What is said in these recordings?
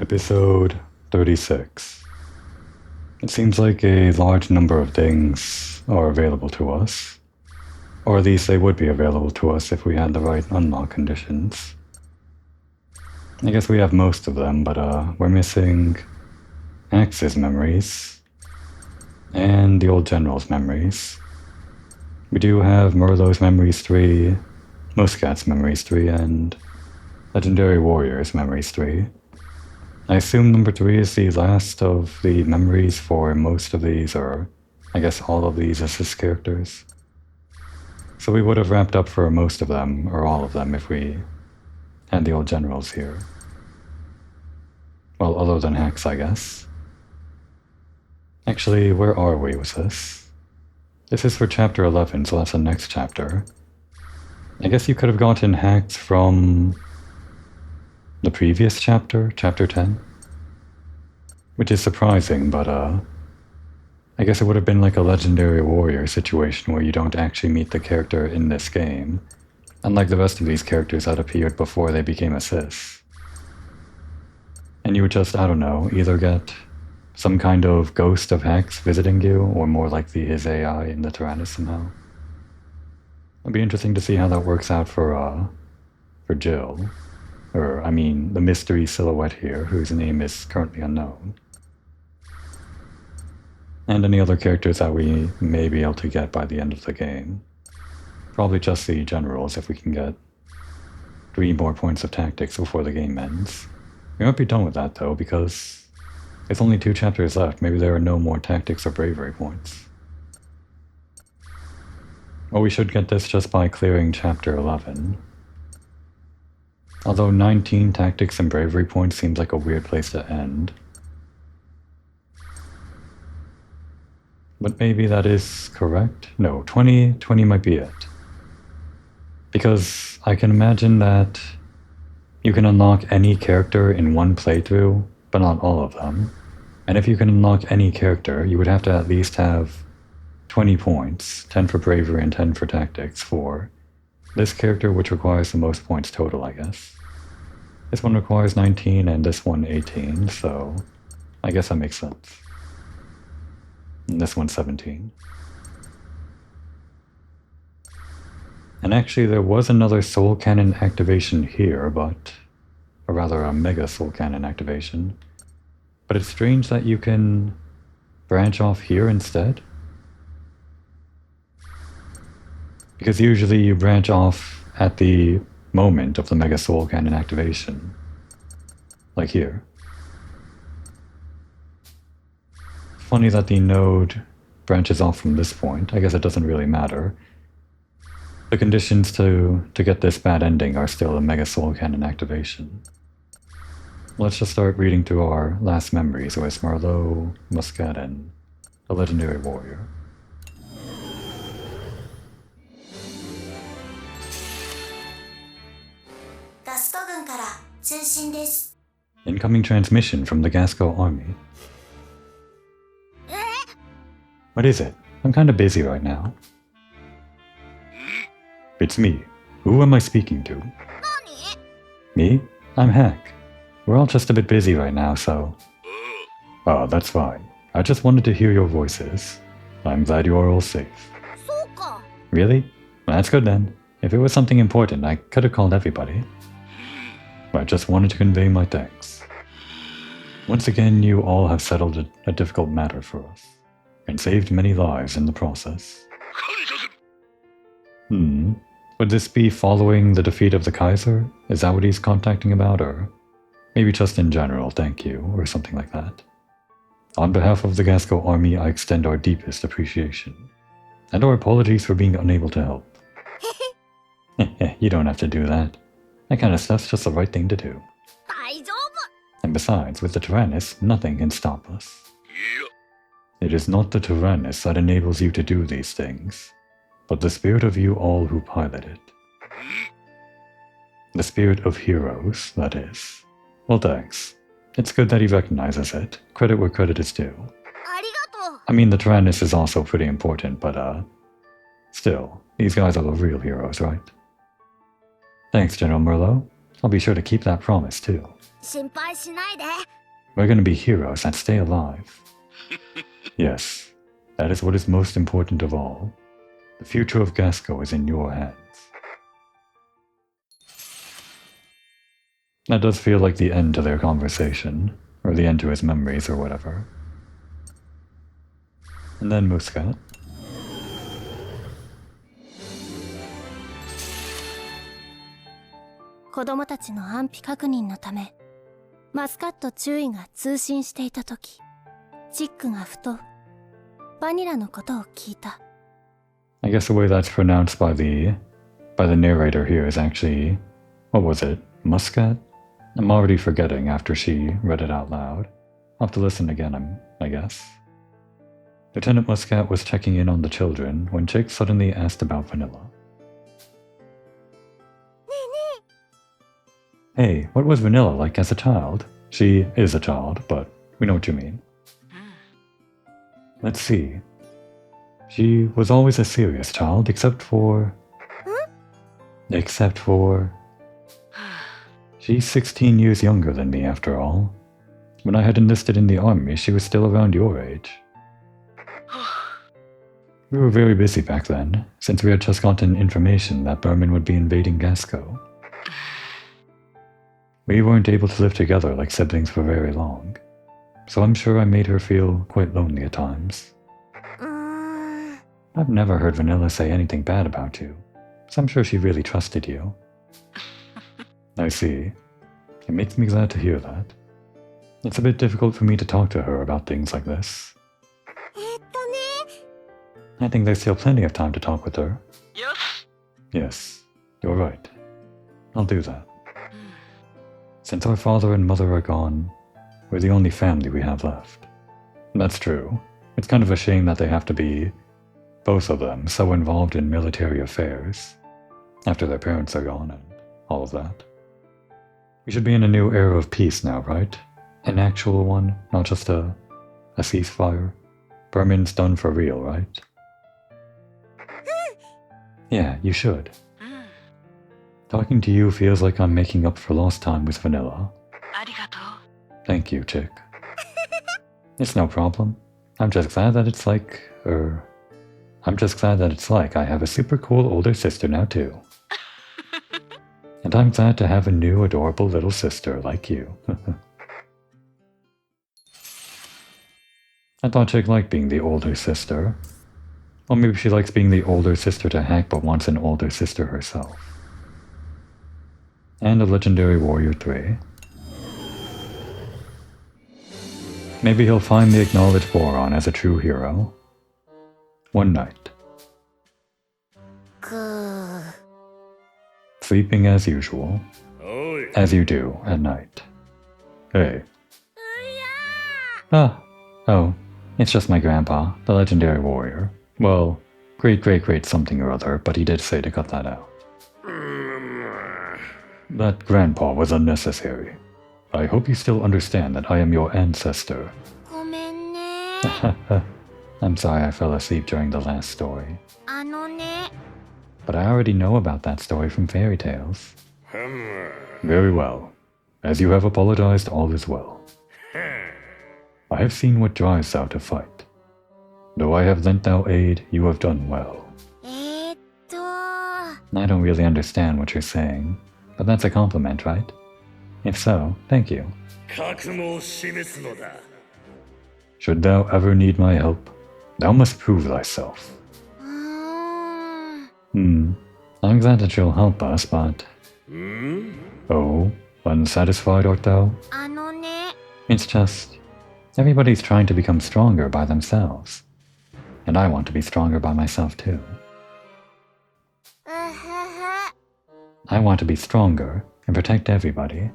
Episode 36. It seems like a large number of things are available to us, or at least they would be available to us if we had the right unlock conditions. I guess we have most of them, but we're missing Axe's memories and the old general's memories. We do have Merlot's memories 3, Muscat's memories 3, and Legendary Warrior's memories 3. I assume number 3 is the last of the memories for most of these, or I guess all of these assist characters. So we would have wrapped up for most of them, or all of them, if we had the old generals here. Well, other than Hex, I guess. Actually, where are we with this? This is for chapter 11, so that's the next chapter. I guess you could have gotten Hex from the previous chapter, chapter 10? Which is surprising, but I guess it would have been like a Legendary Warrior situation where you don't actually meet the character in this game, unlike the rest of these characters that appeared before they became assists. And you would just, I don't know, either get some kind of ghost of Hex visiting you, or more likely his AI in the Tyrannus somehow. It'd be interesting to see how that works out for Jill. Or, I mean, the mystery silhouette here, whose name is currently unknown. And any other characters that we may be able to get by the end of the game. Probably just the generals if we can get 3 more points of tactics before the game ends. We might be done with that though, because there's only 2 chapters left. Maybe there are no more tactics or bravery points. Well, we should get this just by clearing chapter 11. Although 19 tactics and bravery points seems like a weird place to end. But maybe that is correct? No, 20 might be it. Because I can imagine that you can unlock any character in one playthrough, but not all of them. And if you can unlock any character, you would have to at least have 20 points, 10 for bravery and 10 for tactics for this character, which requires the most points total, I guess. This one requires 19 and this one 18, so I guess that makes sense. And this one's 17. And actually there was another soul cannon activation here, but... or rather a mega soul cannon activation. But it's strange that you can branch off here instead. Because usually you branch off at the moment of the Mega Soul Cannon activation. Like here. Funny that the node branches off from this point. I guess it doesn't really matter. The conditions to get this bad ending are still a Mega Soul Cannon activation. Let's just start reading through our last memories with Merlot, Muscat, and the Legendary Warrior. Incoming transmission from the Gasco army. What is it? I'm kinda busy right now. It's me. Who am I speaking to? Me? I'm Hack. We're all just a bit busy right now, so... Oh, that's fine. I just wanted to hear your voices. I'm glad you are all safe. Really? Well, that's good then. If it was something important, I could have called everybody. I just wanted to convey my thanks. Once again, you all have settled a difficult matter for us, and saved many lives in the process. Would this be following the defeat of the Kaiser? Is that what he's contacting about, or maybe just in general, thank you, or something like that? On behalf of the Gasco army, I extend our deepest appreciation, and our apologies for being unable to help. You don't have to do that. That kind of stuff's just the right thing to do. And besides, with the Tyrannus, nothing can stop us. It is not the Tyrannus that enables you to do these things, but the spirit of you all who pilot it. The spirit of heroes, that is. Well, thanks. It's good that he recognizes it. Credit where credit is due. I mean, the Tyrannus is also pretty important, but still, these guys are the real heroes, right? Thanks, General Merlot. I'll be sure to keep that promise too. 心配しないで。 We're gonna be heroes that stay alive. Yes, that is what is most important of all. The future of Gasco is in your hands. That does feel like the end to their conversation, or the end to his memories or whatever. And then Muscat. 子供たちの安否確認のため、マスカット中尉が通信していたとき、チックがふとバニラのことを聞いた。I guess the way that's pronounced by the narrator here is actually, what was it, Muscat? I'm already forgetting after she read it out loud. I'll have to listen again, I guess. Lieutenant Muscat was checking in on the children when Chick suddenly asked about Vanilla. Hey, what was Vanilla like as a child? She is a child, but we know what you mean. Let's see. She was always a serious child, except for... She's 16 years younger than me, after all. When I had enlisted in the army, she was still around your age. We were very busy back then, since we had just gotten information that Berman would be invading Gasco. We weren't able to live together like siblings for very long, so I'm sure I made her feel quite lonely at times. I've never heard Vanilla say anything bad about you, so I'm sure she really trusted you. I see. It makes me glad to hear that. It's a bit difficult for me to talk to her about things like this. I think there's still plenty of time to talk with her. Yes, you're right. I'll do that. Since our father and mother are gone, we're the only family we have left. That's true. It's kind of a shame that they have to be, both of them, so involved in military affairs, after their parents are gone and all of that. We should be in a new era of peace now, right? An actual one, not just a ceasefire. Berman's done for real, right? Yeah, you should. Talking to you feels like I'm making up for lost time with Vanilla. Thank you, Chick. It's no problem. I'm just glad that it's like I have a super cool older sister now too. And I'm glad to have a new adorable little sister like you. I thought Chick liked being the older sister. Or maybe she likes being the older sister to Hack but wants an older sister herself. And a Legendary Warrior 3. Maybe he'll find the acknowledged Boron as a true hero. One night. Sleeping as usual. As you do at night. Hey. Oh, it's just my grandpa, the legendary warrior. Well, great something or other, but he did say to cut that out. That grandpa was unnecessary. I hope you still understand that I am your ancestor. I'm sorry I fell asleep during the last story. But I already know about that story from fairy tales. Very well. As you have apologized, all is well. I have seen what drives thou to fight. Though I have lent thou aid, you have done well. I don't really understand what you're saying, but that's a compliment, right? If so, thank you. Should thou ever need my help, thou must prove thyself. I'm glad that you'll help us, but... Oh, unsatisfied art thou? It's just... everybody's trying to become stronger by themselves. And I want to be stronger by myself too. I want to be stronger and protect everybody.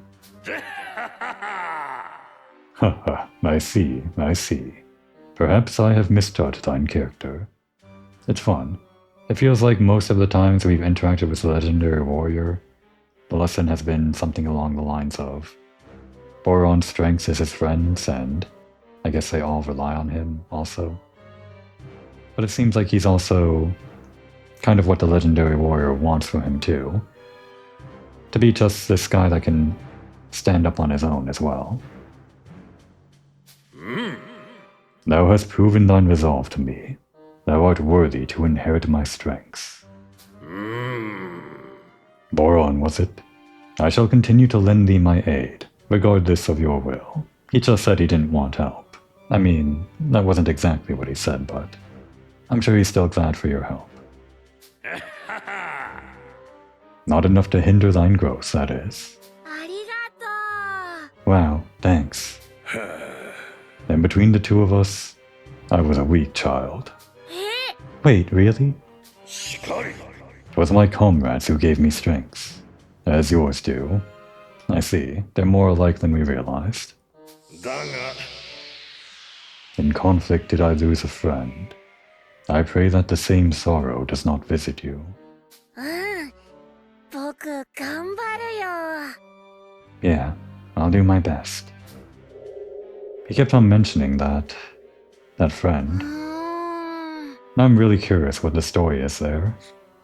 Haha, I see. Perhaps I have misjudged thine character. It's fun. It feels like most of the times we've interacted with the legendary warrior, the lesson has been something along the lines of Boron's strengths is his friends, and I guess they all rely on him also. But it seems like he's also kind of what the legendary warrior wants from him too. To be just this guy that can stand up on his own as well. Thou hast proven thine resolve to me. Thou art worthy to inherit my strengths. Boron, was it? I shall continue to lend thee my aid, regardless of your will. He just said he didn't want help. I mean, that wasn't exactly what he said, but I'm sure he's still glad for your help. Not enough to hinder thine growth, that is. Wow, thanks. And between the two of us, I was a weak child. Wait, really? It was my comrades who gave me strengths, as yours do. I see, they're more alike than we realized. In conflict did I lose a friend. I pray that the same sorrow does not visit you. Yeah, I'll do my best. He kept on mentioning that friend. Now I'm really curious what the story is there.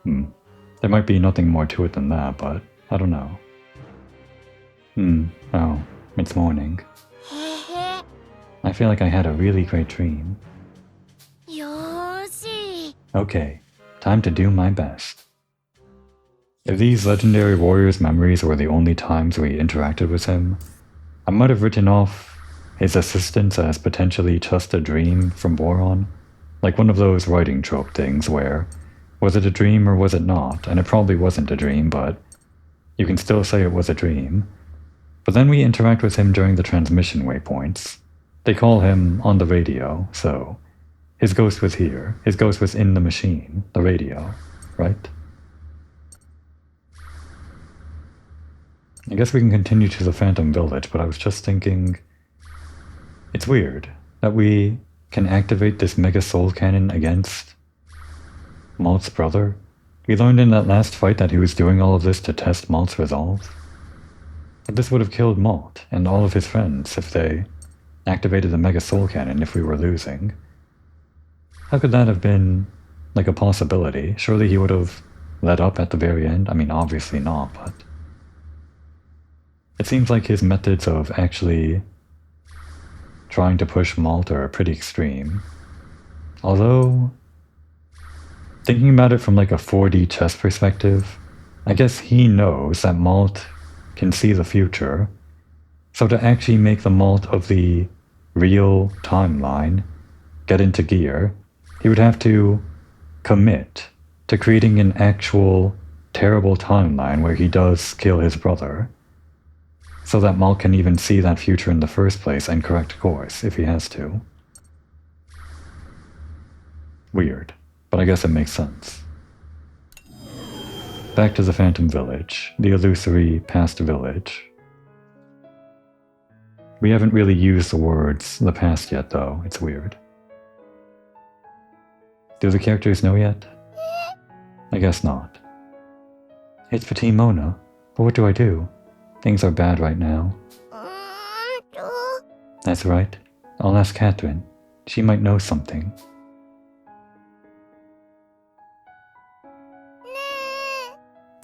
There might be nothing more to it than that, but I don't know. Oh, it's morning. I feel like I had a really great dream. Okay, time to do my best. If these legendary warriors' memories were the only times we interacted with him, I might have written off his assistance as potentially just a dream from Boron, like one of those writing trope things where, was it a dream or was it not? And it probably wasn't a dream, but you can still say it was a dream. But then we interact with him during the transmission waypoints. They call him on the radio, so his ghost was here. His ghost was in the machine, the radio, right? I guess we can continue to the Phantom Village, but I was just thinking, it's weird that we can activate this Mega Soul Cannon against Malt's brother. We learned in that last fight that he was doing all of this to test Malt's resolve. But this would have killed Malt and all of his friends if they activated the Mega Soul Cannon if we were losing. How could that have been, like, a possibility? Surely he would have let up at the very end? I mean, obviously not, but it seems like his methods of actually trying to push Malt are pretty extreme. Although, thinking about it from like a 4D chess perspective, I guess he knows that Malt can see the future, so to actually make the Malt of the real timeline get into gear, he would have to commit to creating an actual terrible timeline where he does kill his brother, so that Malt can even see that future in the first place and correct course if he has to. Weird, but I guess it makes sense. Back to the Phantom Village, the illusory past village. We haven't really used the words the past yet though, it's weird. Do the characters know yet? I guess not. It's Petit Mona, but what do I do? Things are bad right now. That's right. I'll ask Catherine. She might know something.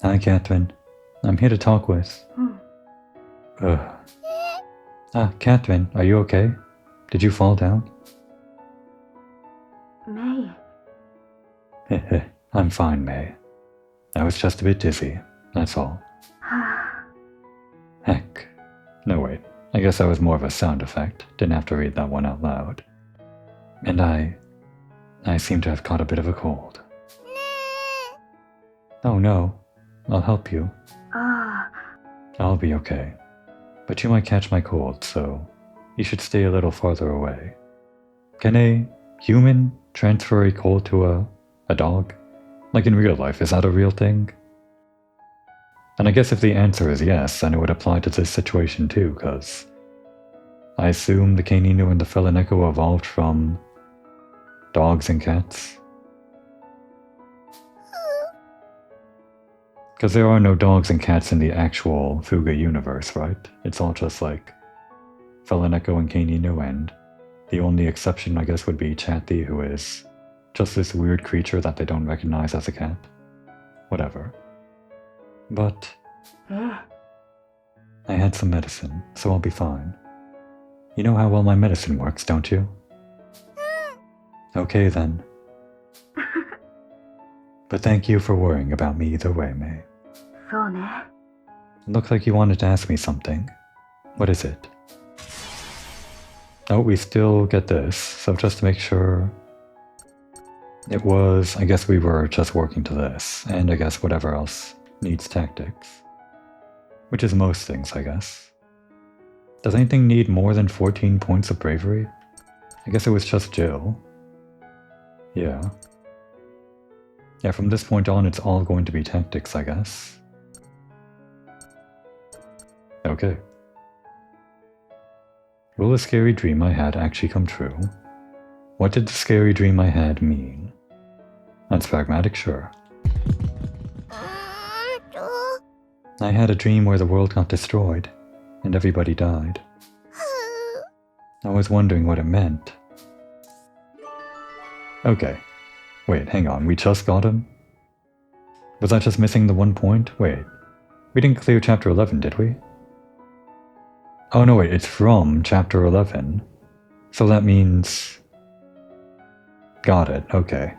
Hi, Catherine. I'm here to talk with. Catherine, are you okay? Did you fall down? May. I'm fine, May. I was just a bit dizzy, that's all. Heck. No, wait. I guess that was more of a sound effect. Didn't have to read that one out loud. And I seem to have caught a bit of a cold. Oh no. I'll help you. I'll be okay. But you might catch my cold, so you should stay a little farther away. Can a human transfer a cold to a dog? Like in real life, is that a real thing? And I guess if the answer is yes, then it would apply to this situation too, because I assume the Canino and the Felineko evolved from dogs and cats. Because there are no dogs and cats in the actual Fuga universe, right? It's all just like Felineko and Canino, and the only exception I guess would be Chatty, who is just this weird creature that they don't recognize as a cat. Whatever. But I had some medicine, so I'll be fine. You know how well my medicine works, don't you? Okay then. But thank you for worrying about me either way, May. そうね。 It looked like you wanted to ask me something. What is it? Oh, we still get this, so just to make sure... It was... I guess we were just working to this, and I guess whatever else needs tactics. Which is most things, I guess. Does anything need more than 14 points of bravery? I guess it was just Jill. Yeah. Yeah, from this point on it's all going to be tactics, I guess. Okay. Will the scary dream I had actually come true? What did the scary dream I had mean? That's pragmatic, sure. I had a dream where the world got destroyed, and everybody died. I was wondering what it meant. Okay. Wait, hang on, we just got him? Was I just missing the 1 point? Wait. We didn't clear chapter 11, did we? Oh no, wait, it's from chapter 11. So that means... Got it, okay.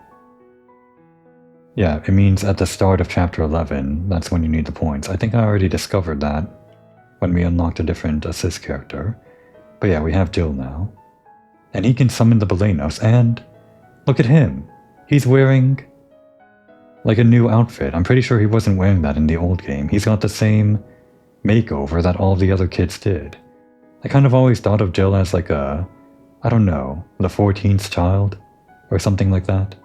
Yeah, it means at the start of chapter 11, that's when you need the points. I think I already discovered that when we unlocked a different assist character. But yeah, we have Jill now. And he can summon the Belenos, and... Look at him! He's wearing... like a new outfit. I'm pretty sure he wasn't wearing that in the old game. He's got the same makeover that all the other kids did. I kind of always thought of Jill as like a... I don't know, the 14th child? Or something like that.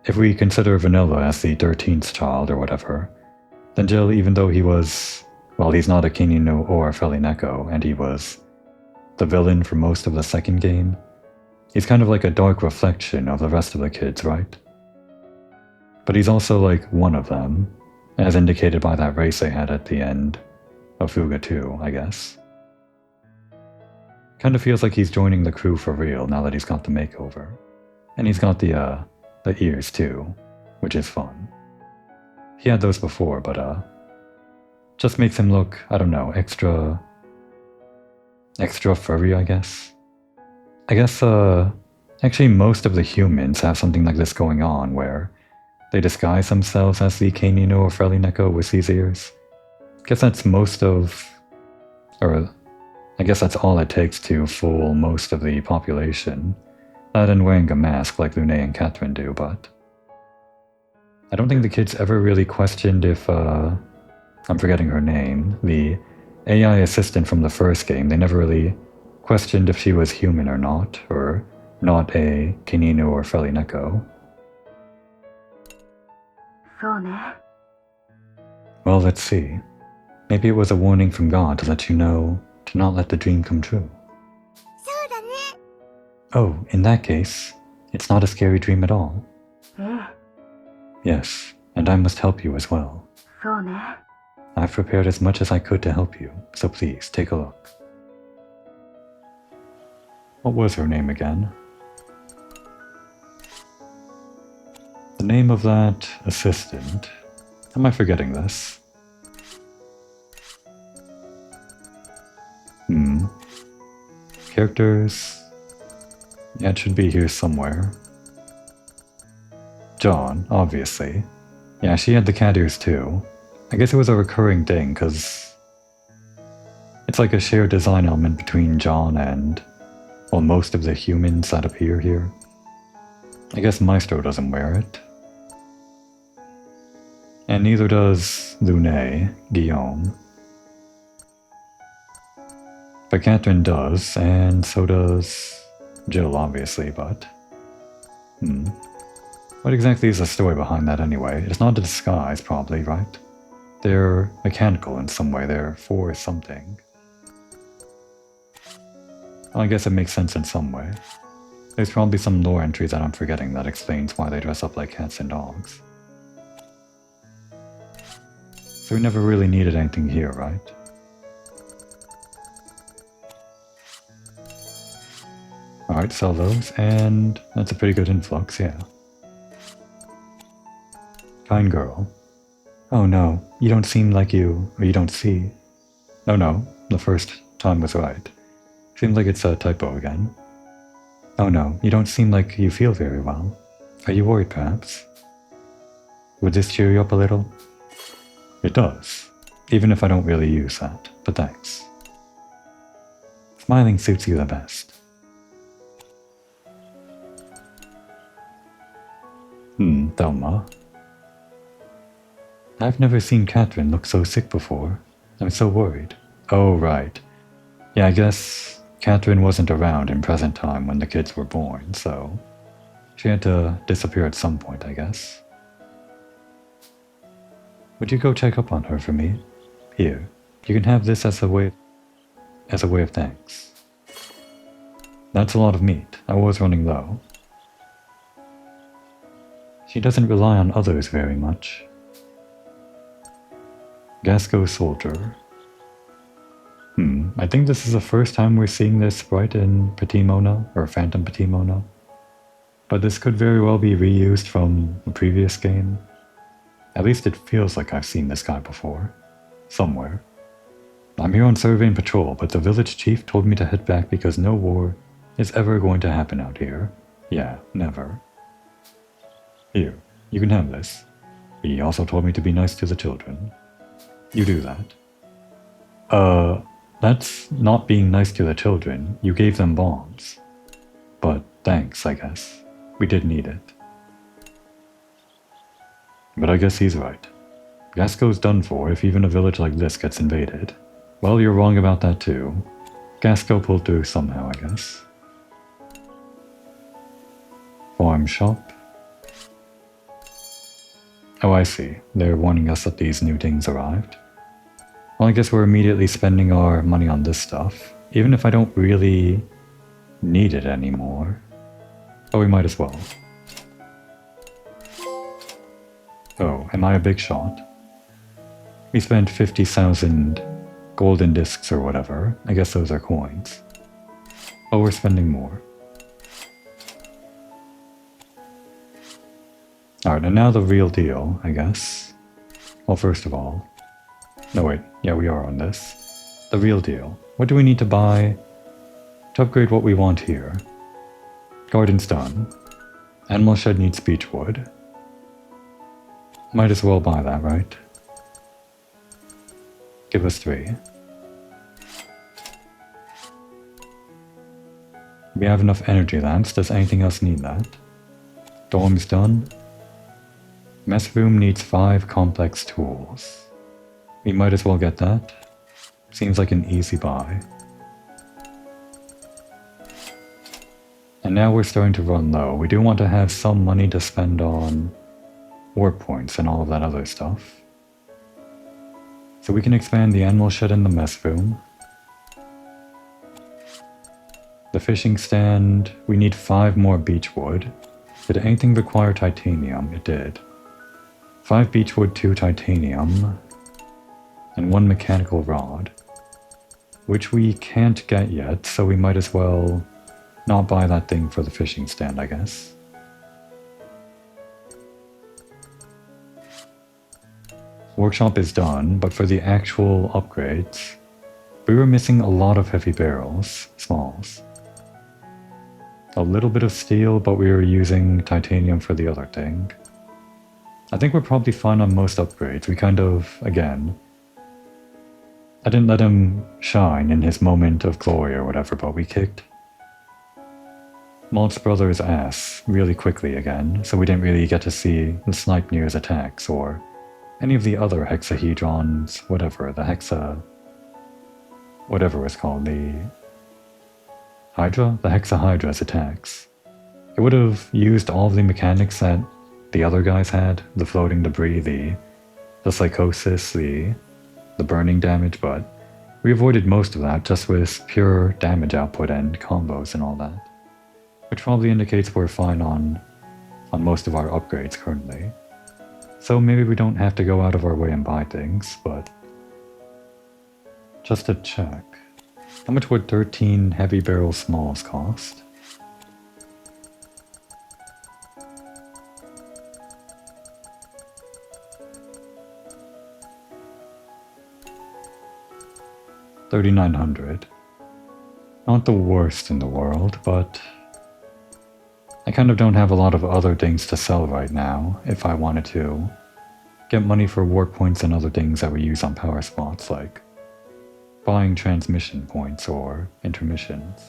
If we consider Vanilla as the 13th child or whatever, then Jill, even though he was... well, he's not a Kinino or a Felineko, and he was the villain for most of the second game, he's kind of like a dark reflection of the rest of the kids, right? But he's also like one of them, as indicated by that race they had at the end of Fuga 2, I guess. Kind of feels like he's joining the crew for real now that he's got the makeover. And he's got the ears too, which is fun. He had those before, but just makes him look, I don't know, extra furry, I guess. I guess, actually most of the humans have something like this going on, where they disguise themselves as the Kanino or Felineko with these ears. Guess that's most of... or I guess that's all it takes to fool most of the population. That and wearing a mask like Lune and Catherine do, but... I don't think the kids ever really questioned if, I'm forgetting her name, the AI assistant from the first game, they never really questioned if she was human or not a Kinino or Felineko. そうね。 Well, let's see. Maybe it was a warning from God to let you know to not let the dream come true. Oh, in that case, it's not a scary dream at all. Yes, and I must help you as well. そうね。 I've prepared as much as I could to help you, so please take a look. What was her name again? The name of that assistant. Am I forgetting this? Characters... yeah, it should be here somewhere. John, obviously. Yeah, she had the cat ears too. I guess it was a recurring thing, because it's like a shared design element between John and, well, most of the humans that appear here. I guess Maestro doesn't wear it. And neither does Lune, Guillaume. But Catherine does, and so does Jill, obviously, but... What exactly is the story behind that anyway? It's not a disguise, probably, right? They're mechanical in some way, they're for something. Well, I guess it makes sense in some way. There's probably some lore entry that I'm forgetting that explains why they dress up like cats and dogs. So we never really needed anything here, right? Alright, sell those, and that's a pretty good influx, yeah. Kind girl. Oh no, you don't seem like you don't see. Oh no, the first time was right. Seems like it's a typo again. Oh no, you don't seem like you feel very well. Are you worried perhaps? Would this cheer you up a little? It does, even if I don't really use that, but thanks. Smiling suits you the best. Thelma. I've never seen Catherine look so sick before. I'm so worried. Oh, right. Yeah, I guess Catherine wasn't around in present time when the kids were born, so she had to disappear at some point, I guess. Would you go check up on her for me? Here, you can have this as a way of thanks. That's a lot of meat. I was running low. She doesn't rely on others very much. Gasco Soldier. I think this is the first time we're seeing this sprite in Petit Mona, or Phantom Petit Mona. But this could very well be reused from a previous game. At least it feels like I've seen this guy before. Somewhere. I'm here on survey and patrol, but the village chief told me to head back because no war is ever going to happen out here. Yeah, never. Here, you can have this. He also told me to be nice to the children. You do that. That's not being nice to the children. You gave them bombs. But thanks, I guess. We did need it. But I guess he's right. Gasco's done for if even a village like this gets invaded. Well, you're wrong about that too. Gasco pulled through somehow, I guess. Farm shop. Oh, I see. They're warning us that these new things arrived. Well, I guess we're immediately spending our money on this stuff, even if I don't really need it anymore. Oh, we might as well. Oh, am I a big shot? We spent 50,000 golden discs or whatever. I guess those are coins. Oh, we're spending more. Alright, and now the real deal, I guess. Well, first of all... No, wait. Yeah, we are on this. The real deal. What do we need to buy to upgrade what we want here? Garden's done. Animal shed needs beechwood. Might as well buy that, right? Give us 3. We have enough energy lamps. Does anything else need that? Dorm's done. Mess room needs 5 complex tools. We might as well get that. Seems like an easy buy. And now we're starting to run low. We do want to have some money to spend on warp points and all of that other stuff. So we can expand the animal shed and the mess room. The fishing stand, we need 5 more beechwood. Did anything require titanium? It did. 5 beechwood, 2 titanium, and 1 mechanical rod, which we can't get yet, so we might as well not buy that thing for the fishing stand, I guess. Workshop is done, but for the actual upgrades, we were missing a lot of heavy barrels, smalls. A little bit of steel, but we were using titanium for the other thing. I think we're probably fine on most upgrades. We kind of, again, I didn't let him shine in his moment of glory or whatever, but we kicked Malt's brother's ass really quickly again, so we didn't really get to see the Sleipnir's attacks or any of the other hexahedrons, whatever, the hexa... whatever it's called, the... Hydra? The hexahydra's attacks. It would have used all of the mechanics that the other guys had, the floating debris, the psychosis, the burning damage, but we avoided most of that just with pure damage output and combos and all that. Which probably indicates we're fine on most of our upgrades currently. So maybe we don't have to go out of our way and buy things, but just to check. How much would 13 heavy barrel smalls cost? $3,900. Not the worst in the world, but I kind of don't have a lot of other things to sell right now if I wanted to get money for work points and other things that we use on power spots, like buying transmission points or intermissions.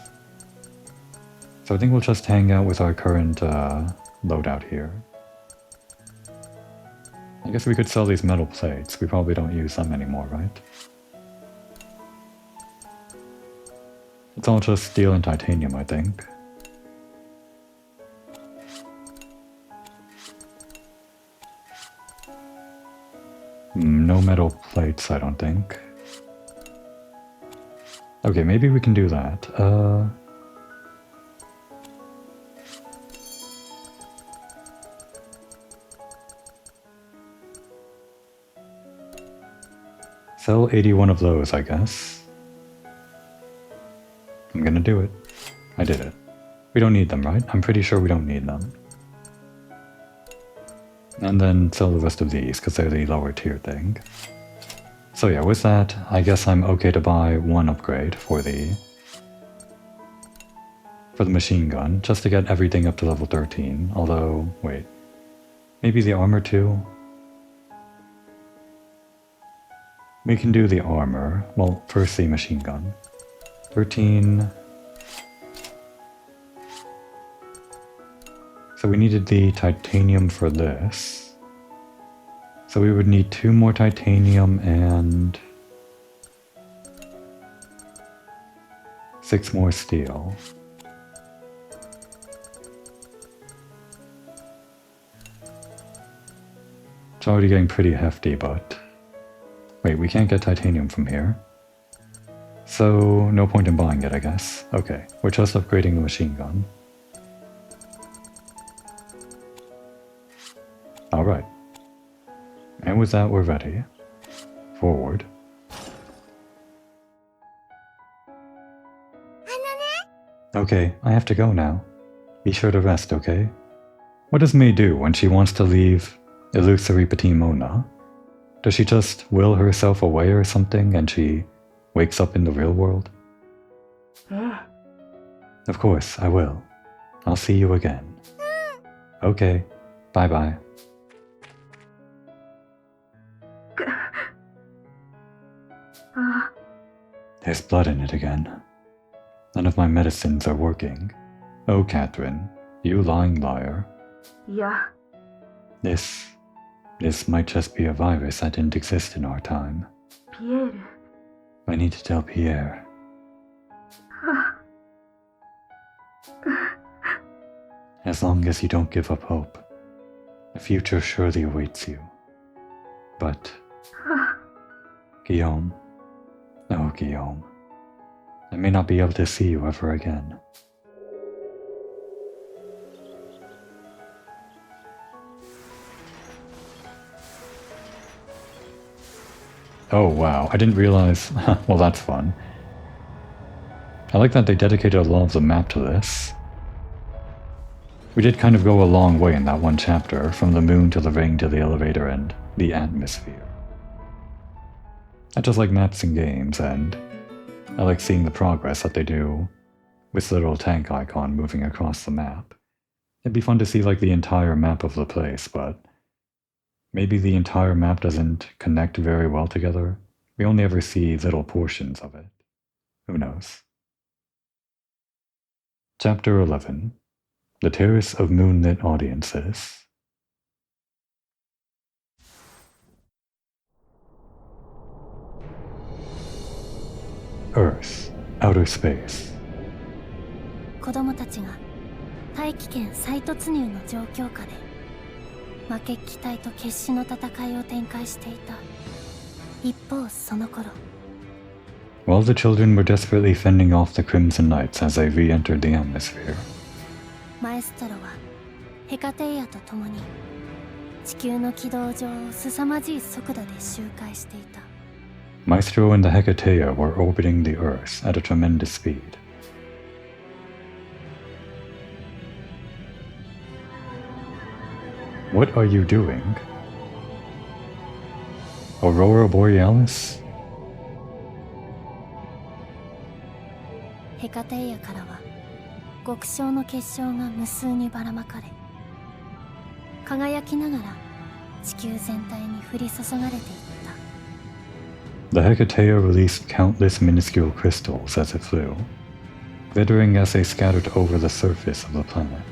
So I think we'll just hang out with our current loadout here. I guess we could sell these metal plates. We probably don't use them anymore, right? It's all just steel and titanium, I think. No metal plates, I don't think. Okay, maybe we can do that. Sell 81 of those, I guess. I'm gonna do it. I did it. We don't need them, right? I'm pretty sure we don't need them. And then sell the rest of these, because they're the lower tier thing. So yeah, with that, I guess I'm okay to buy one upgrade for the machine gun, just to get everything up to level 13. Although, wait. Maybe the armor too? We can do the armor. Well, first the machine gun. 13. So we needed the titanium for this. So we would need 2 more titanium and 6 more steel. It's already getting pretty hefty, but... Wait, we can't get titanium from here. So, no point in buying it, I guess. Okay, we're just upgrading the machine gun. Alright. And with that, we're ready. Forward. Okay, I have to go now. Be sure to rest, okay? What does May do when she wants to leave Illusory Petit Mona? Does she just will herself away or something and she wakes up in the real world? Of course, I will. I'll see you again. Okay, bye-bye. There's blood in it again. None of my medicines are working. Oh, Catherine, you lying liar. Yeah. This might just be a virus that didn't exist in our time. Pierre. I need to tell Pierre. As long as you don't give up hope, the future surely awaits you. But, Guillaume, oh Guillaume, I may not be able to see you ever again. Oh wow, I didn't realize. Well, that's fun. I like that they dedicated a lot of the map to this. We did kind of go a long way in that one chapter, from the moon to the ring to the elevator and the atmosphere. I just like maps in games, and I like seeing the progress that they do with the little tank icon moving across the map. It'd be fun to see like the entire map of the place, but maybe the entire map doesn't connect very well together. We only ever see little portions of it. Who knows? Chapter 11. The Terrace of Moonlit Audiences. Earth. Outer space. 子供たちが大気圏再突入の状況下で負けっ気隊と決死の戦いを展開していた。一方その頃 While the children were desperately fending off the Crimson Knights as they re-entered the atmosphere, マエストロはヘカテイアと共に地球の軌道上を凄まじい速度で周回していた。 Maestro and the Hecatea were orbiting the Earth at a tremendous speed. What are you doing? Aurora Borealis? カテイアからは極小の結晶が無数にばらまかれ、輝きながら地球全体に降り注がれていった。 The Hecatea released countless minuscule crystals as it flew, glittering as they scattered over the surface of the planet.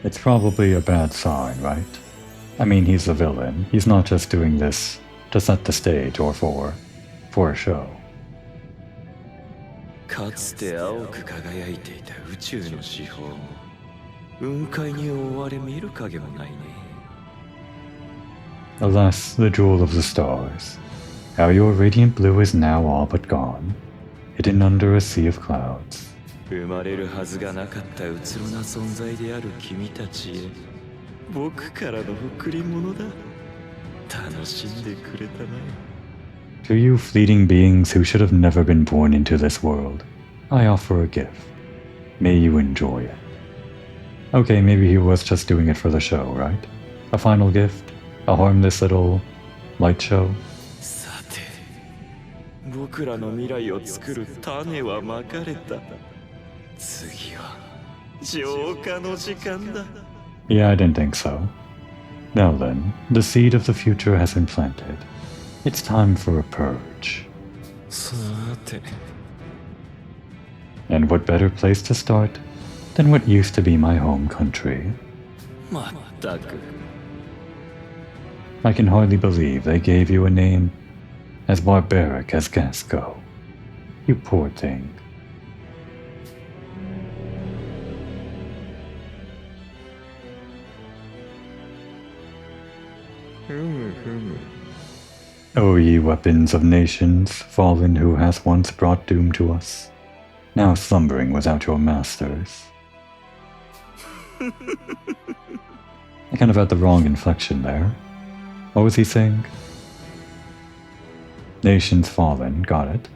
It's probably a bad sign, right? I mean, he's the villain. He's not just doing this to set the stage or for a show. かつて青く輝いていた宇宙の至宝も雲海に覆われ見る影もないね。 Alas, the jewel of the stars. How your radiant blue is now all but gone, hidden under a sea of clouds. 生まれるはずがなかったうつろな存在である君たちへ僕からの贈り物だ。楽しんでくれたまえ。 To you fleeting beings who should have never been born into this world, I offer a gift. May you enjoy it. Okay, maybe he was just doing it for the show, right? A final gift? A harmless little light show? さて、僕らの未来を作る種はまかれた。次は浄化の時間だ。 Yeah, I didn't think so. Now then, the seed of the future has been planted. It's time for a purge. さて。 And what better place to start than what used to be my home country? まったく。 I can hardly believe they gave you a name as barbaric as Gasco. You poor thing. O ye weapons of nations, fallen who hath once brought doom to us, now slumbering without your masters. I kind of had the wrong inflection there. What was he saying? Nations fallen, got it.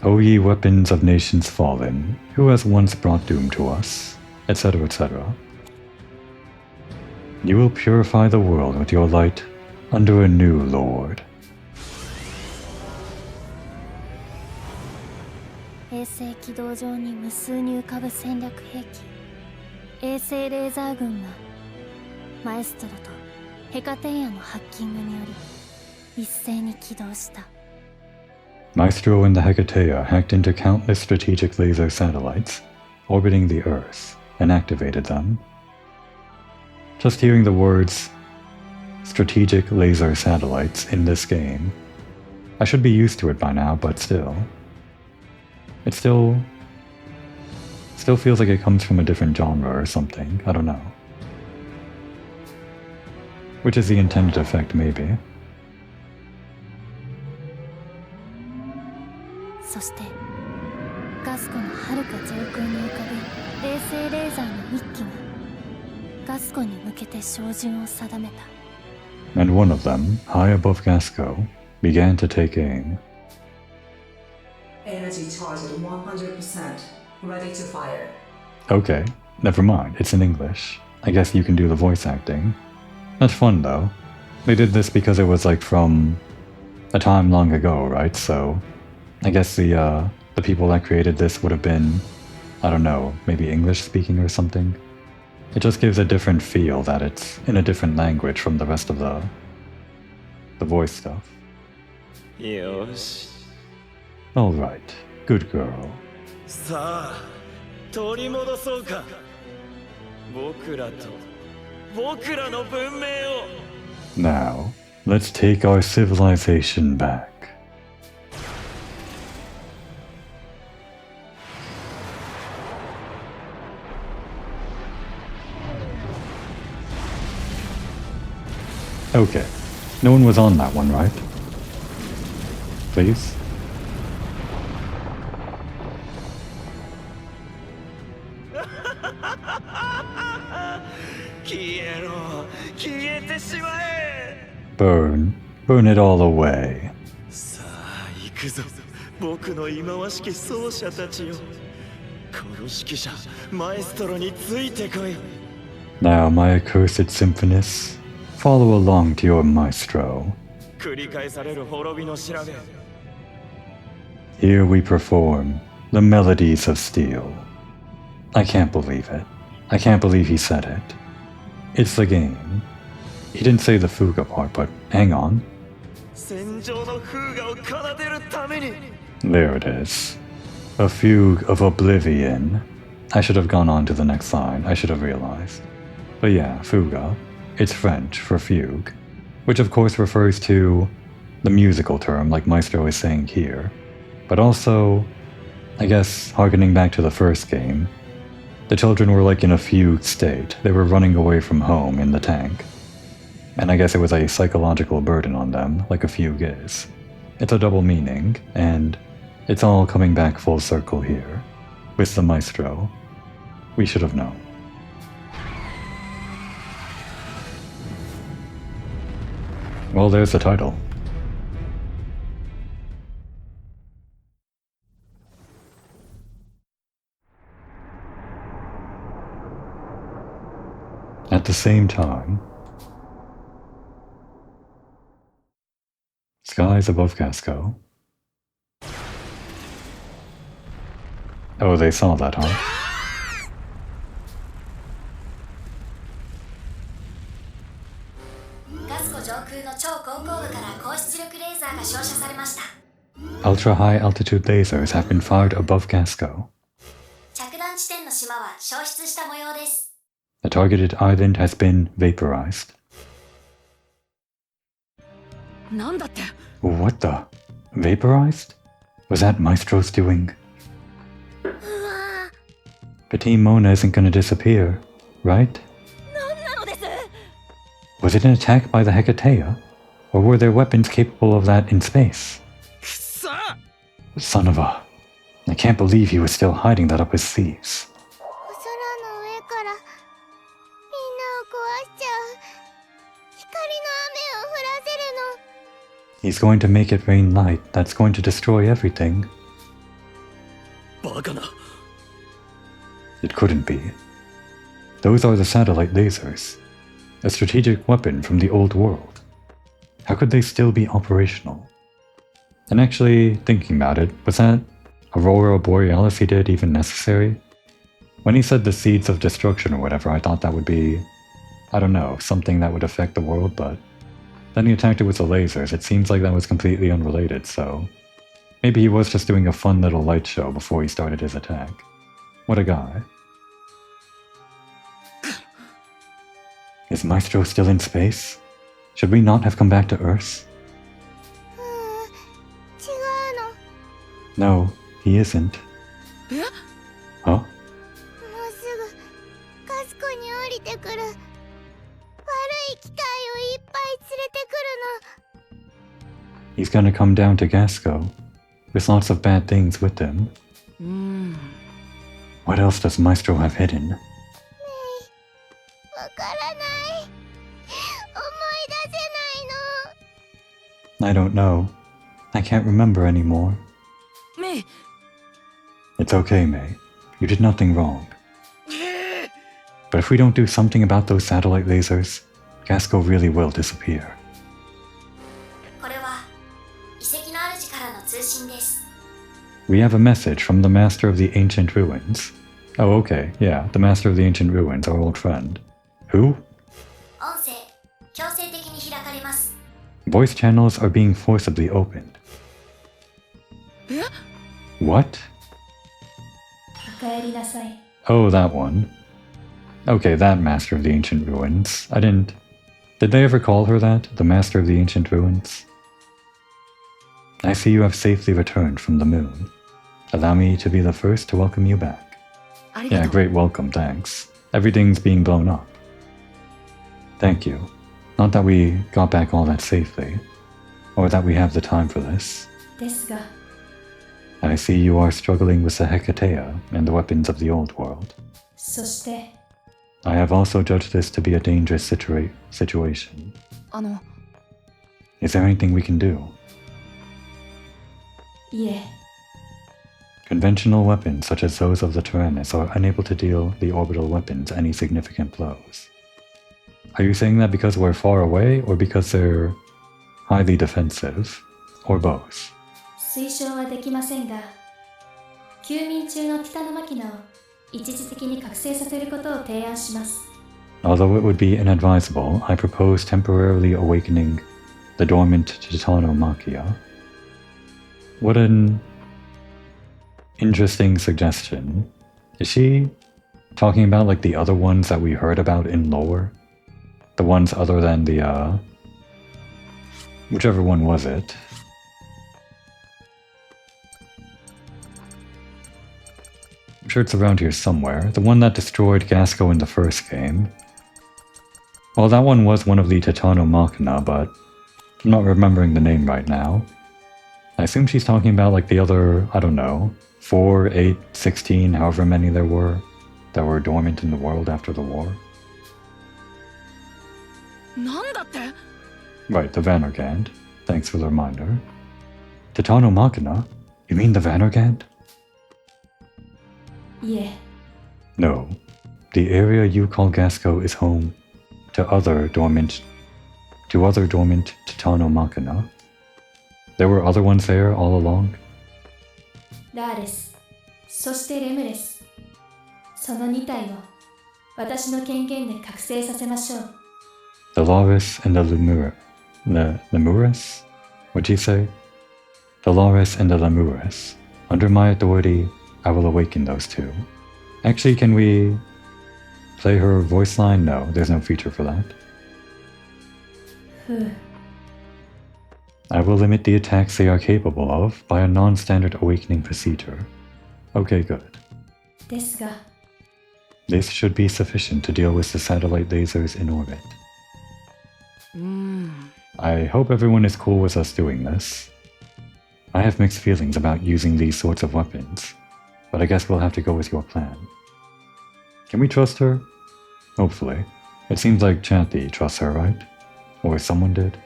O ye weapons of nations fallen, who has once brought doom to us, etc., etc. You will purify the world with your light under a new lord. 衛星軌道上に無数に浮かぶ戦略兵器、衛星レーザー軍がマエストロとヘカテイアのハッキングにより一斉に起動した。 Maestro and the Hecatea hacked into countless strategic laser satellites orbiting the Earth and activated them. Just hearing the words strategic laser satellites in this game, I should be used to it by now, but still. It still feels like it comes from a different genre or something, I don't know. Which is the intended effect, maybe. そしてガスコの遥か上空に浮かぶ衛星レーザーの一機がガスコに向けて照準を定めた。 And one of them, high above Gasco, began to take aim. Energy charge at 100%. Ready to fire. Okay, never mind, it's in English. I guess you can do the voice acting. That's fun though. They did this because it was like from a time long ago, right? So I guess the people that created this would have been, I don't know, maybe English speaking or something. It just gives a different feel that it's in a different language from the rest of the voice stuff. よし。 Alright, good girl. さあ、取り戻そうか。僕らと僕らの文明を。 Now, let's take our civilization back. Okay, no one was on that one, right? Please? 消えろ、消えてしまえ。 Burn it all away. さあ、行くぞ。僕の忌まわしき奏者たちよ。殺し記者マエストロについてこい。 Now, my accursed symphonists, follow along to your maestro. 繰り返される滅びの調べ。 Here we perform the melodies of steel. I can't believe it. I can't believe he said it. It's the game. He didn't say the Fuga part, but hang on. 戦場の風雅を奏でるために。 There it is. A fugue of Oblivion. I should have gone on to the next line. I should have realized. But yeah, Fuga. It's French for fugue, which of course refers to the musical term like Maestro is saying here. But also, I guess, harkening back to the first game, the children were like in a fugue state. They were running away from home in the tank. And I guess it was a psychological burden on them, like a fugue is. It's a double meaning, and it's all coming back full circle here, with the Maestro. We should have known. Well, there's the title. At the same time, skies above Casco. Oh, they saw that, huh? ガス湖上空の超高高度から高出力レーザーが照射されました。 Ultra high altitude lasers have been fired above Casco. 着弾地点の島は消失した模様です。 The targeted island has been vaporized. なんだって。 What the? Vaporized? Was that Maestro's doing? うわ But Team Mona isn't gonna disappear, right? なんなのです。 Was it an attack by the Hecatea? Or were there weapons capable of that in space? くそ。 Son of a... I can't believe he was still hiding that up his sleeves. お空の上からみんなを壊しちゃう。光の雨を降らせるの。 He's going to make it rain light that's going to destroy everything. バカな。 It couldn't be. Those are the satellite lasers. A strategic weapon from the old world. How could they still be operational? And actually, thinking about it, was that Aurora Borealis he did even necessary? When he said the seeds of destruction or whatever, I thought that would be, I don't know, something that would affect the world, but then he attacked it with the lasers. It seems like that was completely unrelated, so maybe he was just doing a fun little light show before he started his attack. What a guy. Is Maestro still in space? Should we not have come back to Earth? 違うの。 No, he isn't. え？ Huh? もうすぐガス湖に降りてくる。悪い機械をいっぱい連れてくるの。 He's gonna come down to Gasco, with lots of bad things with him. What else does Maestro have hidden? わからない。思い出せないの。 I don't know. I can't remember anymore. メイ。 It's okay, May. You did nothing wrong. But if we don't do something about those satellite lasers, Gasco really will disappear. これは遺跡の主からの通信です。 We have a message from the Master of the Ancient Ruins. Oh, okay. Yeah, the Master of the Ancient Ruins, our old friend. Who? 音声強制的に開かれます。 Voice channels are being forcibly opened. え？ What? おかえりなさい。 Oh, that one. Okay, that Master of the Ancient Ruins. I didn't... Did they ever call her that? The Master of the Ancient Ruins? I see you have safely returned from the moon. Allow me to be the first to welcome you back. ありが Yeah, とう。 great welcome, thanks. Everything's being blown up. Thank you. Not that we got back all that safely, or that we have the time for this. ですが、 I see you are struggling with the Hecatea and the weapons of the old world. そして I have also judged this to be a dangerous situation. い Is there anything we can do? いえ、Conventional weapons such as those of the Tyrannus are unable to deal the orbital weapons any significant blows. Are you saying that because we're far away, or because they're highly defensive, or both? 推奨はできませんが、休眠中のティタノマキナを一時的に覚醒させることを提案します。Although it would be inadvisable, I propose temporarily awakening the dormant Titanomachia. What an interesting suggestion. Is she talking about like the other ones that we heard about in lore? The ones other than the, whichever one was it? I'm sure it's around here somewhere. The one that destroyed Gasco in the first game. Well, that one was one of the Titanomachina, but I'm not remembering the name right now. I assume she's talking about like the other, I don't know, 4, 8, 16, however many there were, that were dormant in the world after the war. なんだって？ Right, the Vanergand. Thanks for the reminder. Titanomachina? You mean the Vanergand? いえ、 No. The area you call Gasco is home to other dormant Titanomachina. There were other ones there all along? ラーレス、そしてレムレス。その2体を私の権限で覚醒させましょう。The Laris and the Lemuris? What'd you say? The Laris and the Lemuris. Under my authority, I will awaken those two. Actually, can we play her voice line? No, there's no feature for that. ふう。 I will limit the attacks they are capable of by a non-standard awakening procedure. Okay, good. ですが、 This should be sufficient to deal with the satellite lasers in orbit. I hope everyone is cool with us doing this. I have mixed feelings about using these sorts of weapons, but I guess we'll have to go with your plan. Can we trust her? Hopefully. It seems like Chatty trusts her, right? Or someone did?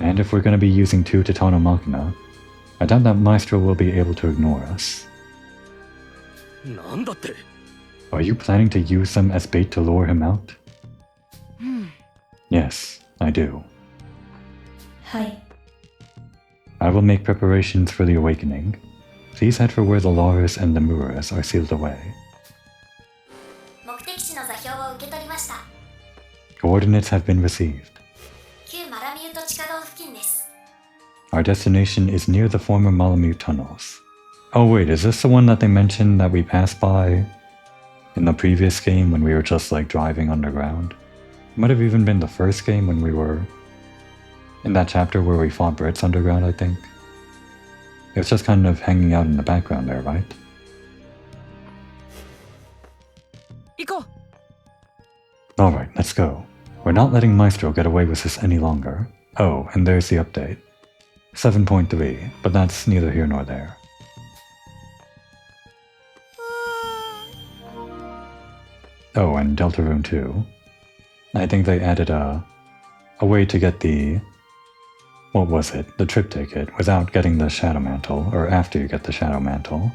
And if we're going to be using 2 Titanomachina, I doubt that Maestro will be able to ignore us. なんだって？ Are you planning to use them as bait to lure him out? Yes, I do. はい。 I will make preparations for the awakening. Please head for where the Laris and the Muras are sealed away. 目的地の座標を受け取りました。 Coordinates have been received. 旧マラミュート地下道付近です。 Our destination is near the former Malamute tunnels. Oh wait, is this the one that they mentioned that we passed by in the previous game when we were just like driving underground? It might have even been the first game when we were in that chapter where we fought Brits underground, I think. It was just kind of hanging out in the background there, right? 行こう。 Alright, let's go. We're not letting Maestro get away with this any longer. Oh, and there's the update. 7.3, but that's neither here nor there. Oh, and Deltarune 2. I think they added a way to get the... what was it? The trip ticket without getting the Shadow Mantle, or after you get the Shadow Mantle.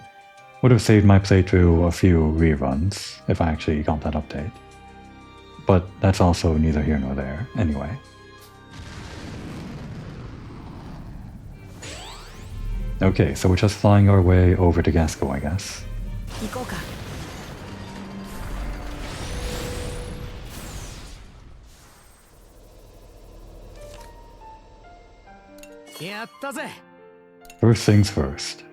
Would have saved my playthrough a few reruns if I actually got that update. But that's also neither here nor there, anyway. Okay, so we're just flying our way over to Gasco, I guess. 行こうか。やったぜ。 First things first.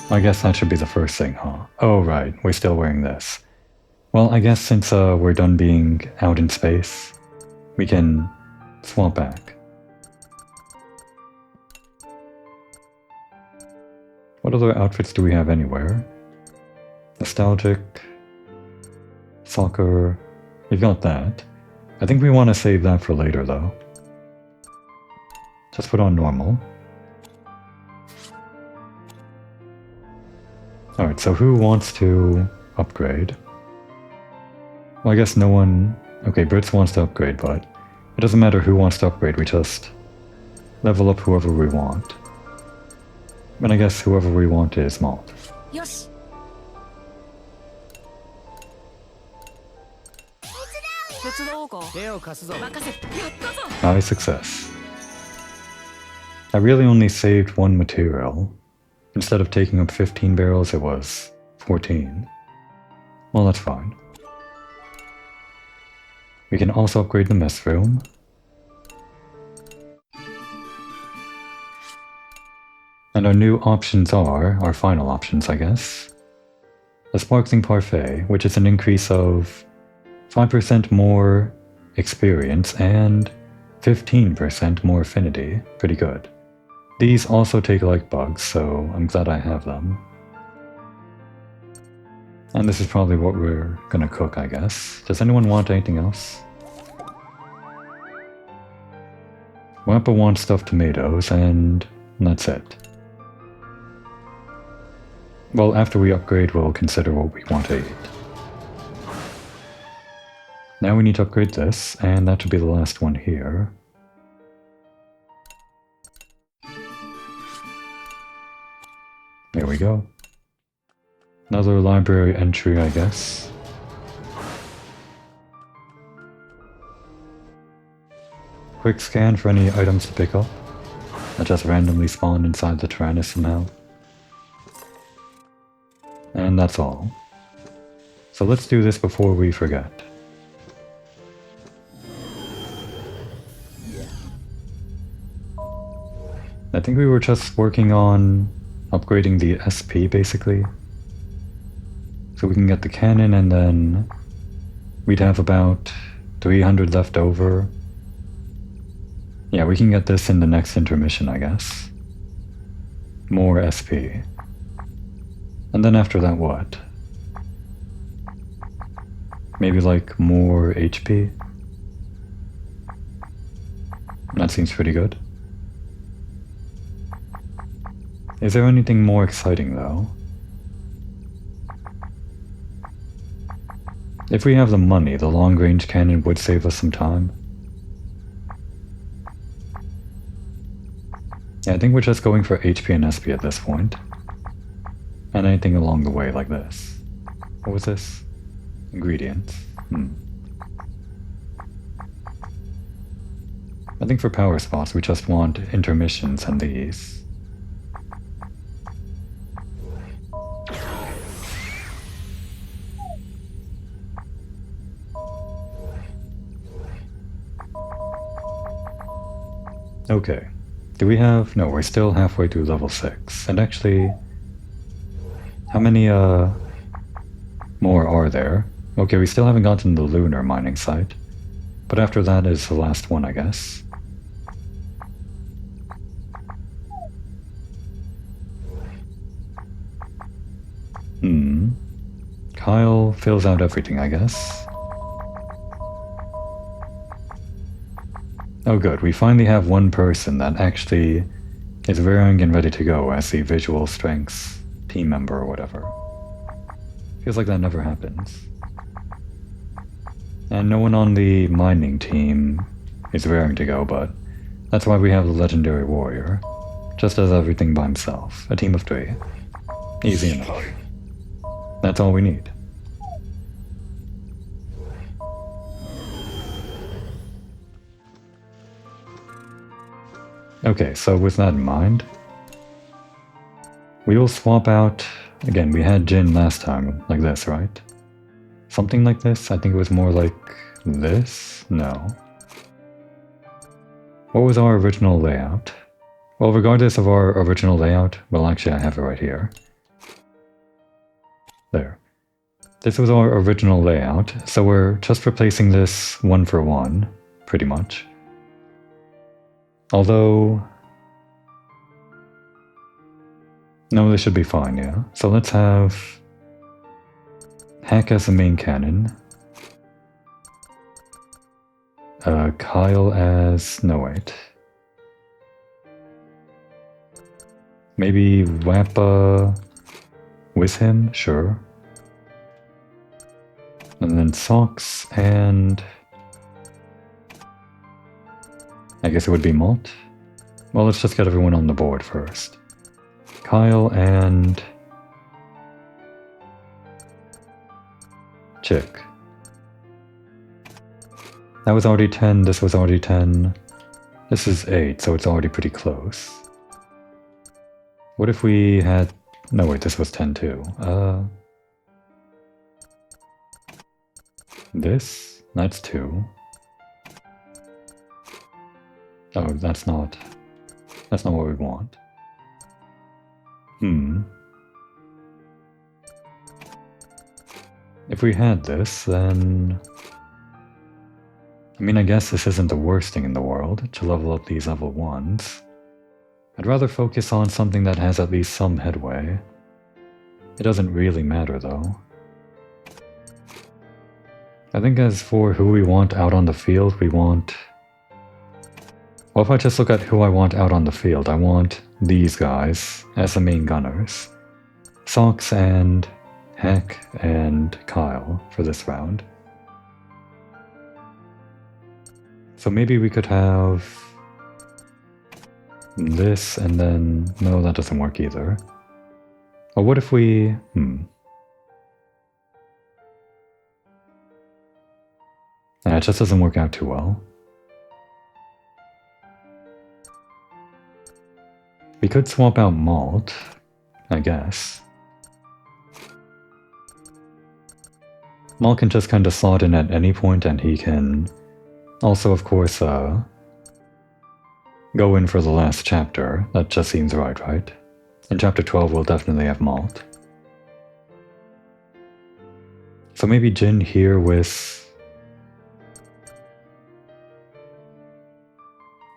I guess that should be the first thing, huh? Oh, right, we're still wearing this. Well, I guess since we're done being out in space, we can swap back. What other outfits do we have anywhere? Nostalgic, soccer, we've got that. I think we want to save that for later though. Just put on normal. Alright, so who wants to upgrade? Well, I guess no one... Okay, Brits wants to upgrade, but it doesn't matter who wants to upgrade, we just level up whoever we want. And I guess whoever we want is Malt. よし 手伝おうか手を貸すぞ任せやったぞ High success. I really only saved one material. Instead of taking up 15 barrels, it was 14. Well, that's fine. We can also upgrade the mess room. And our new options are, our final options I guess, the Sparkling Parfait, which is an increase of 5% more experience and 15% more affinity. Pretty good. These also take like bugs, so I'm glad I have them. And this is probably what we're gonna cook, I guess. Does anyone want anything else? Wappa wants stuffed tomatoes, and that's it. Well, after we upgrade, we'll consider what we want to eat. Now we need to upgrade this, and that should be the last one here. There we go. Another library entry, I guess. Quick scan for any items to pick up that just randomly spawn inside the Tyrannus somehow. And that's all. So let's do this before we forget. I think we were just working on upgrading the SP basically. So we can get the cannon and then we'd have about 300 left over. Yeah, we can get this in the next intermission, I guess. More SP. And then after that, what? Maybe like more HP? That seems pretty good. Is there anything more exciting though? If we have the money, the long-range cannon would save us some time. Yeah, I think we're just going for HP and SP at this point. And anything along the way like this. What was this? Ingredients. I think for power spots we just want intermissions and these. Okay. Do we have... No, we're still halfway through level 6. And actually... How many, more are there? Okay, we still haven't gotten the lunar mining site. But after that is the last one, I guess. Kyle fills out everything, I guess. Oh good, we finally have one person that actually is raring and ready to go as the visual strengths team member or whatever. Feels like that never happens. And no one on the mining team is raring to go, but that's why we have the legendary warrior. Just does everything by himself. A team of 3. Easy enough. That's all we need. Okay, so with that in mind, we will swap out... Again, we had Jin last time, like this, right? Something like this? I think it was more like this? No. What was our original layout? Well, regardless of our original layout... Well, actually, I have it right here. There. This was our original layout, so we're just replacing this one for one, pretty much. Although... No, this should be fine, yeah. So let's have... Hack as the main cannon. Kyle as... No, wait. Maybe Wappa with him? Sure. And then Socks and... I guess it would be Malt? Well, let's just get everyone on the board first. Kyle and Chick. That was already 10, this was already 10. This is 8, so it's already pretty close. What if we had... No, wait, this was 10 too. This? That's 2. Oh, that's not what we want. If we had this, then... I mean, I guess this isn't the worst thing in the world, to level up these level 1s. I'd rather focus on something that has at least some headway. It doesn't really matter, though. I think as for who we want out on the field, we want... Well, if I just look at who I want out on the field, I want these guys as the main gunners. Socks and Heck and Kyle for this round. So maybe we could have this and then... No, that doesn't work either. Or what if we... It just doesn't work out too well. We could swap out Malt, I guess. Malt can just kind of slot in at any point and he can also, of course, go in for the last chapter. That just seems right? In chapter 12 we'll definitely have Malt. So maybe Jin here with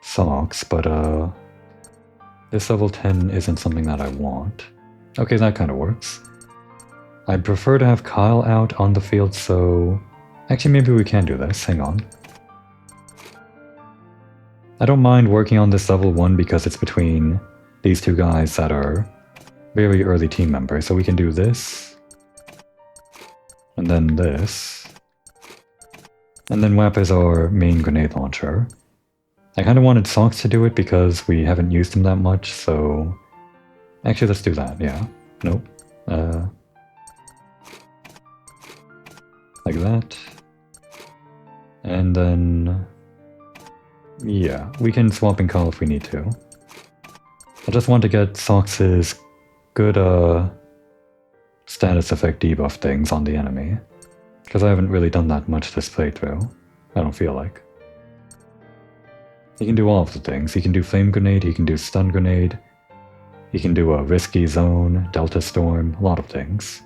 Socks, but this level 10 isn't something that I want. Okay, that kind of works. I'd prefer to have Kyle out on the field, so... Actually, maybe we can do this. Hang on. I don't mind working on this level 1 because it's between these two guys that are very early team members, so we can do this. And then this. And then WAP is our main grenade launcher. I kind of wanted Socks to do it because we haven't used him that much, so... Actually, let's do that, yeah. Nope. Like that. And then... Yeah, we can swap and call if we need to. I just want to get Socks' good, status effect debuff things on the enemy. Because I haven't really done that much this playthrough. I don't feel like. He can do all of the things. He can do Flame Grenade, he can do Stun Grenade, he can do a Risky Zone, Delta Storm, a lot of things.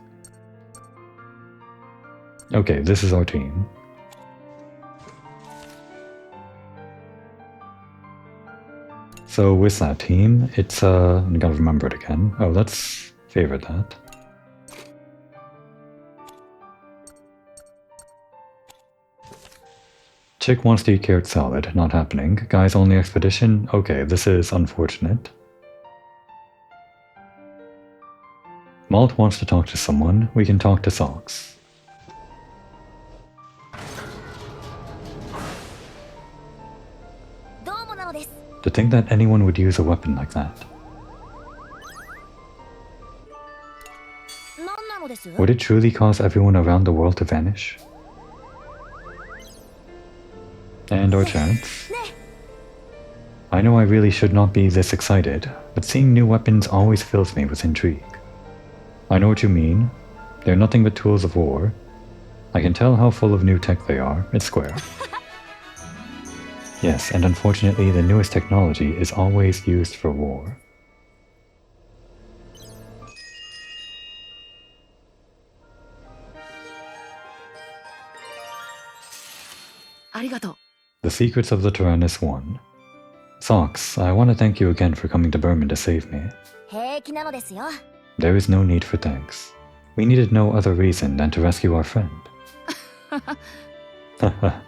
Okay, this is our team. So with that team, it's I gotta remember it again. Oh, let's favorite that. Chick wants to eat carrot salad, not happening. Guys only expedition? Okay, this is unfortunate. Malt wants to talk to someone, we can talk to Socks. To think that anyone would use a weapon like that. Would it truly cause everyone around the world to vanish? And our chance. I know I really should not be this excited, but seeing new weapons always fills me with intrigue. I know what you mean. They're nothing but tools of war. I can tell how full of new tech they are. It's square. Yes, and unfortunately the newest technology is always used for war. The Secrets of the Tyrannus 1. Socks, I want to thank you again for coming to Berman to save me. There is no need for thanks. We needed no other reason than to rescue our friend.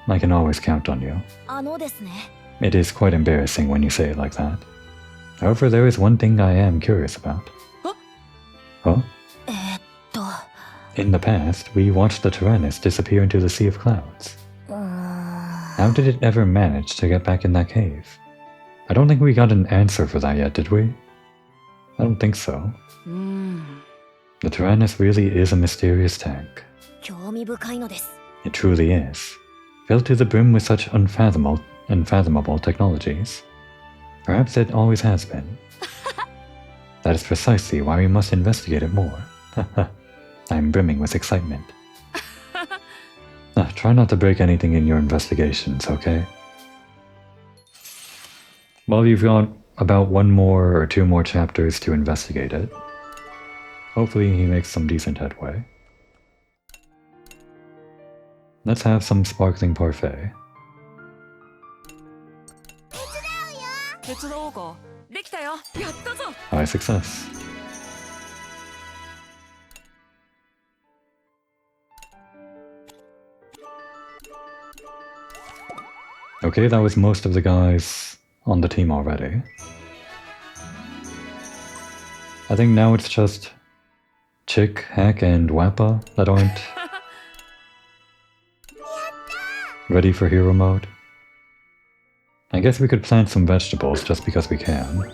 I can always count on you. It is quite embarrassing when you say it like that. However, there is one thing I am curious about. Huh? In the past, we watched the Tyrannus disappear into the Sea of Clouds. How did it ever manage to get back in that cave? I don't think we got an answer for that yet, did we? I don't think so. The Tyrannus really is a mysterious tank. 興味深いのです。 It truly is. Filled to the brim with such unfathomable technologies. Perhaps it always has been. That is precisely why we must investigate it more. I am brimming with excitement. Try not to break anything in your investigations, okay? Well, you've got about 1 more or 2 more chapters to investigate it. Hopefully he makes some decent headway. Let's have some sparkling parfait. 手伝おうか。できたよ。やったぞ。 High success. Okay, that was most of the guys on the team already. I think now it's just Chick, Hack, and Wappa that aren't ready for hero mode. I guess we could plant some vegetables just because we can.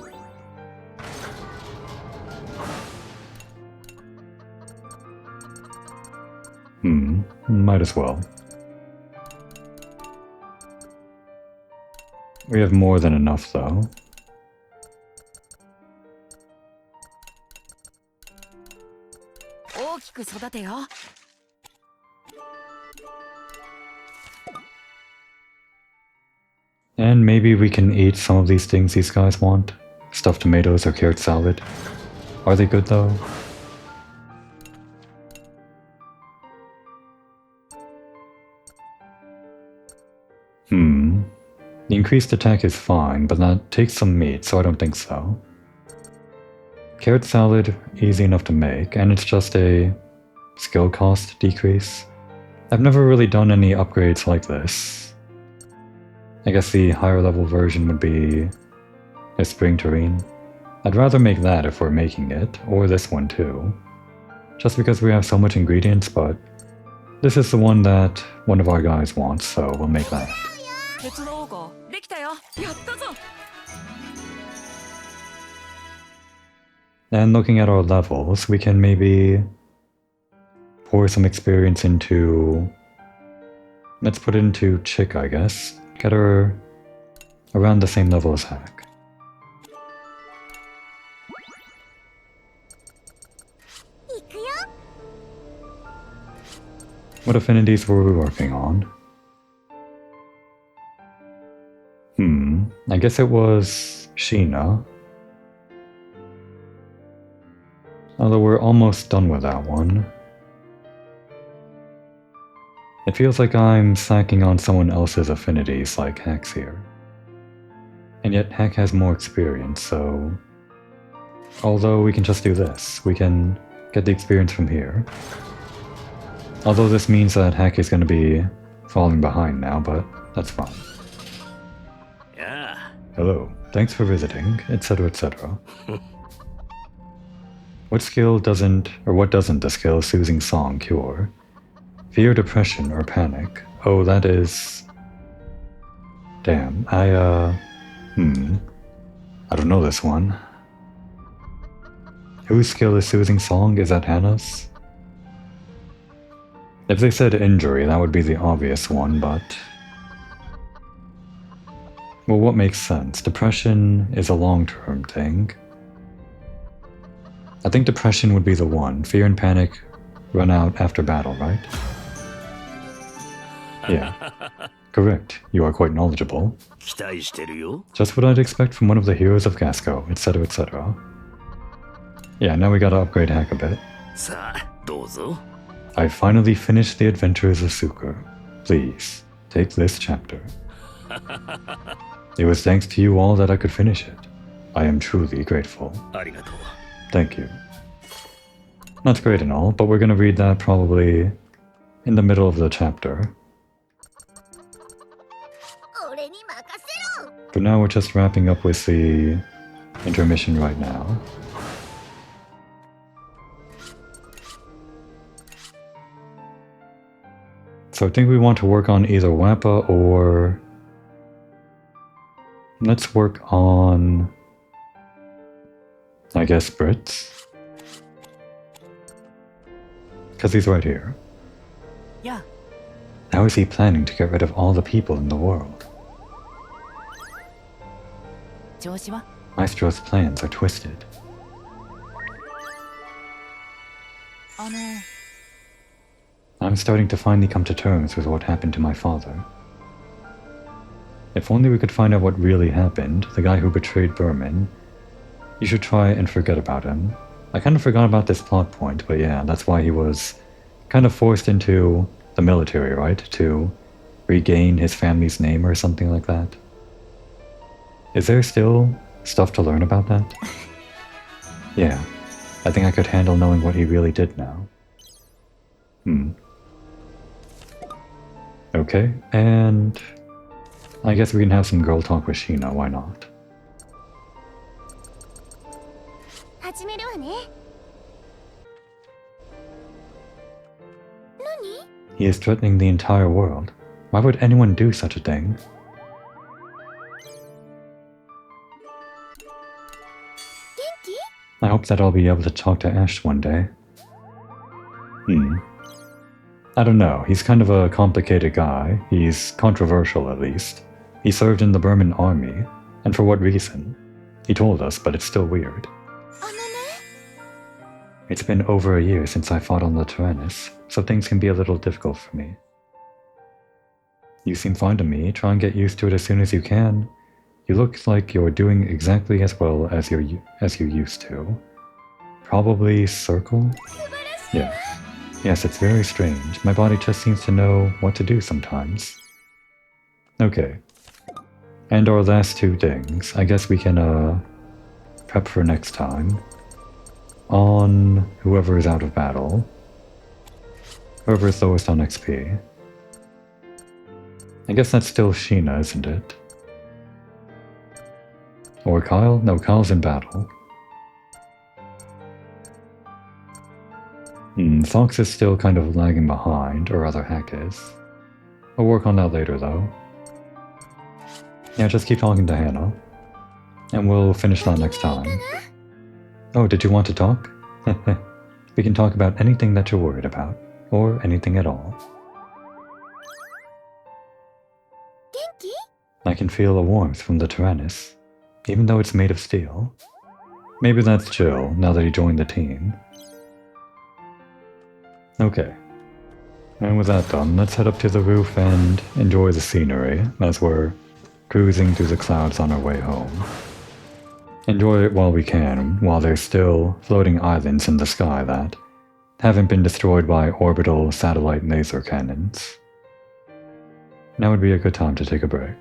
Might as well. We have more than enough though. And maybe we can eat some of these things these guys want. Stuffed tomatoes or carrot salad. Are they good though? The increased attack is fine, but that takes some meat, so I don't think so. Carrot salad, easy enough to make, and it's just a skill cost decrease. I've never really done any upgrades like this. I guess the higher level version would be a spring terrine. I'd rather make that if we're making it, or this one too. Just because we have so much ingredients, but this is the one that one of our guys wants, so we'll make that. And looking at our levels, we can maybe pour some experience into... Let's put it into Chick, I guess. Get her around the same level as Hack. What affinities were we working on? I guess it was Sheena. Although we're almost done with that one. It feels like I'm slacking on someone else's affinities like Hack's here. And yet Hack has more experience, so... Although we can just do this. We can get the experience from here. Although this means that Hack is going to be falling behind now, but that's fine. Yeah. Hello, thanks for visiting, etc., etc. What skill doesn't, or what doesn't the skill Soothing Song cure? Fear, depression, or panic? Oh, that is... Damn, I don't know this one. Whose skill is Soothing Song? Is that Hannah's? If they said injury, that would be the obvious one, but... Well, what makes sense? Depression is a long-term thing. I think depression would be the one. Fear and panic run out after battle, right? Yeah. Correct. You are quite knowledgeable. Just what I'd expect from one of the heroes of Gasco, etc., etc. Yeah, now we gotta upgrade Hack a bit. I finally finished the Adventures of Suker. Please, take this chapter. It was thanks to you all that I could finish it. I am truly grateful. Thank you. That's great and all, but we're gonna read that probably in the middle of the chapter. For now, we're just wrapping up with the intermission right now. So I think we want to work on either Wappa or... Let's work on... I guess Brits? Because he's right here. Yeah. How is he planning to get rid of all the people in the world? 調子は Maestro's plans are twisted. あの I'm starting to finally come to terms with what happened to my father. If only we could find out what really happened, the guy who betrayed Berman. You should try and forget about him. I kind of forgot about this plot point, but yeah, that's why he was kind of forced into the military, right? To regain his family's name or something like that. Is there still stuff to learn about that? Yeah, I think I could handle knowing what he really did now. Okay, and I guess we can have some girl talk with Sheena, why not? 始めるわね。何？ He is threatening the entire world. Why would anyone do such a thing? 元気？ I hope that I'll be able to talk to Ash one day. I don't know, he's kind of a complicated guy. He's controversial at least. He served in the Burman army, and for what reason? He told us, but it's still weird. あのね。 It's been over a year since I fought on the Tyrannus, so things can be a little difficult for me. You seem fine to me. Try and get used to it as soon as you can. You look like you're doing exactly as well as you used to. Probably circle? Yeah. Yes, it's very strange. My body just seems to know what to do sometimes. Okay. And our last two things. I guess we can, prep for next time. On whoever is out of battle. Whoever is lowest on XP. I guess that's still Sheena, isn't it? Or Kyle? No, Kyle's in battle. Fox is still kind of lagging behind, or rather Hack is. I'll work on that later though. Yeah, just keep talking to Hannah. And we'll finish that next time. Oh, did you want to talk? We can talk about anything that you're worried about, or anything at all. 元気？ I can feel a warmth from the Tyrannus, even though it's made of steel. Maybe that's chill, now that he joined the team. Okay. And with that done, let's head up to the roof and enjoy the scenery as we're cruising through the clouds on our way home. Enjoy it while we can, while there's still floating islands in the sky that haven't been destroyed by orbital satellite laser cannons. Now would be a good time to take a break.